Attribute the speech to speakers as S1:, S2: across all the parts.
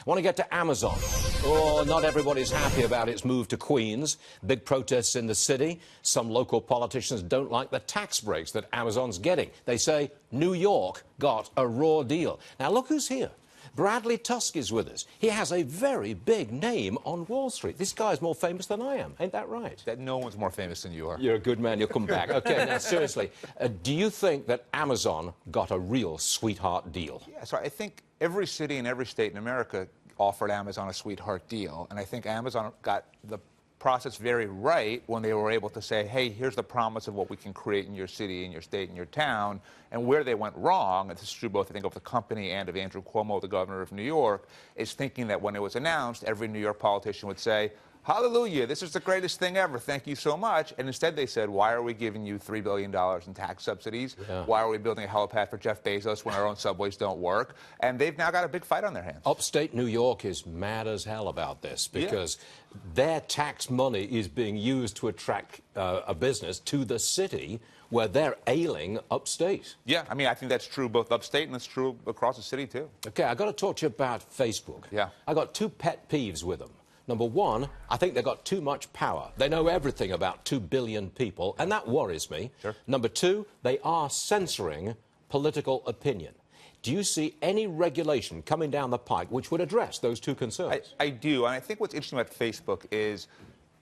S1: Want to get to Amazon. Oh, not everybody's happy about its move to Queens. Big protests in the city. Some local politicians don't like the tax breaks that Amazon's getting. They say New York got a raw deal. Now, look who's here. Bradley Tusk is with us. He has a very big name on Wall Street. This guy's more famous than I am. Ain't that right?
S2: That no one's more famous than you are.
S1: You're a good man. You'll come back. OK, now, seriously, do you think that Amazon got a real sweetheart deal?
S2: Yeah, so I think every city and every state in America offered Amazon a sweetheart deal. And I think Amazon got the process very right when they were able to say, hey, here's the promise of what we can create in your city, in your state, in your town. And where they went wrong, and this is true both, I think, of the company and of Andrew Cuomo, the governor of New York, is thinking that when it was announced, every New York politician would say, hallelujah, this is the greatest thing ever, thank you so much. And instead they said, why are we giving you $3 billion in tax subsidies? Yeah. Why are we building a helipad for Jeff Bezos when our own subways don't work? And they've now got a big fight on their hands.
S1: Upstate New York is mad as hell about this because their tax money is being used to attract a business to the city where they're ailing upstate.
S2: Yeah, I mean, I think that's true both upstate and it's true across the city, too.
S1: OK, I've got to talk to you about Facebook.
S2: Yeah.
S1: I've got two pet peeves with them. Number one, I think they've got too much power. They know everything about 2 billion people, and that worries me.
S2: Sure.
S1: Number two, they are censoring political opinion. Do you see any regulation coming down the pike which would address those two concerns?
S2: I do, and I think what's interesting about Facebook is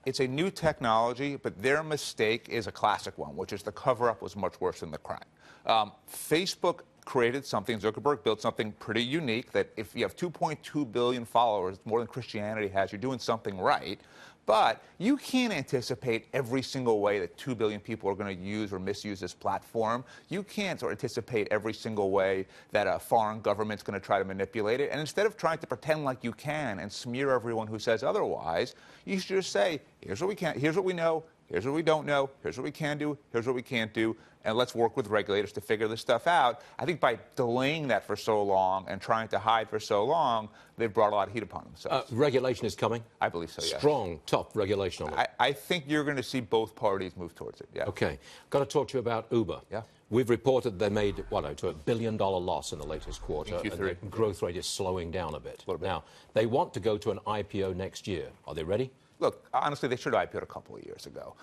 S2: it's a new technology, but their mistake is a classic one, which is the cover-up was much worse than the crime. Facebook created something, Zuckerberg built something pretty unique that if you have 2.2 billion followers, more than Christianity has, you're doing something right. But you can't anticipate every single way that 2 billion people are going to use or misuse this platform. You can't anticipate every single way that a foreign government's going to try to manipulate it. And instead of trying to pretend like you can and smear everyone who says otherwise, you should just say, here's what we can, here's what we know, here's what we don't know, here's what we can do, here's what we can't do, and let's work with regulators to figure this stuff out. I think by delaying that for so long and trying to hide for so long, they've brought a lot of heat upon themselves.
S1: Regulation is coming?
S2: I believe so, yes.
S1: Strong, tough regulation on it.
S2: I think you're going to see both parties move towards it, yeah.
S1: OK. Got to talk to you about Uber.
S2: Yeah.
S1: We've reported they made, to a $1 billion loss in the latest quarter.
S2: In Q3.
S1: And the growth rate is slowing down a bit. Now, they want to go to an IPO next year. Are they ready?
S2: Look, honestly, they should have IPO'd a couple of years ago.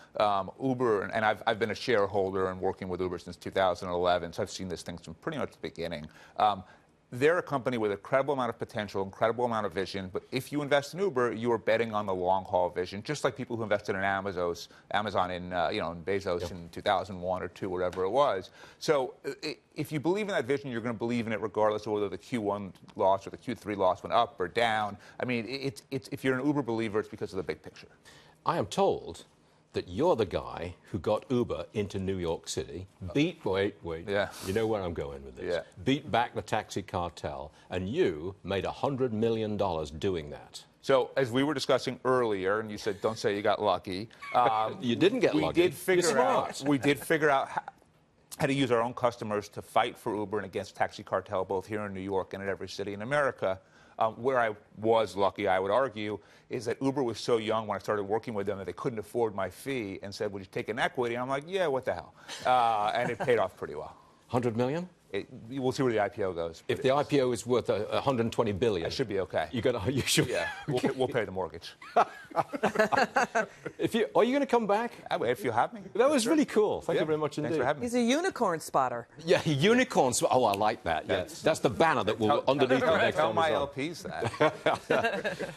S2: Uber, and I've been a shareholder and working with Uber since 2011, so I've seen this thing from pretty much the beginning. They're a company with an incredible amount of potential, incredible amount of vision, but if you invest in Uber, you are betting on the long-haul vision, just like people who invested in Amazon in, in Bezos in 2001 or 2, whatever it was. So if you believe in that vision, you're going to believe in it regardless of whether the Q1 loss or the Q3 loss went up or down. I mean, if you're an Uber believer, it's because of the big picture.
S1: I am told that you're the guy who got Uber into New York City, wait,
S2: yeah.
S1: You know where I'm going with this,
S2: yeah.
S1: Beat back the taxi cartel, and you made $100 million doing that.
S2: So, as we were discussing earlier, and you said, don't say you got lucky.
S1: You didn't get lucky.
S2: We did figure out how to use our own customers to fight for Uber and against taxi cartel, both here in New York and in every city in America. Where I was lucky, I would argue, is that Uber was so young when I started working with them that they couldn't afford my fee and said, would you take an equity? And I'm like, yeah, what the hell? And it paid off pretty well.
S1: 100 million?
S2: We'll see where the IPO goes.
S1: If the IPO is worth 120 billion,
S2: I should be okay.
S1: You should.
S2: Yeah, we'll pay the mortgage.
S1: Are you going to come back?
S2: If you have me.
S1: That was really cool. Thank you very much indeed.
S2: Thanks for having me.
S3: He's a unicorn spotter.
S1: Yeah, unicorn. Oh, I like that. Yes. That's the banner that will underneath the next
S2: Tell my LPs that.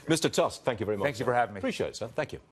S1: Mr. Tusk, thank you very much.
S2: Thank you for having me.
S1: Appreciate it, sir. Thank you.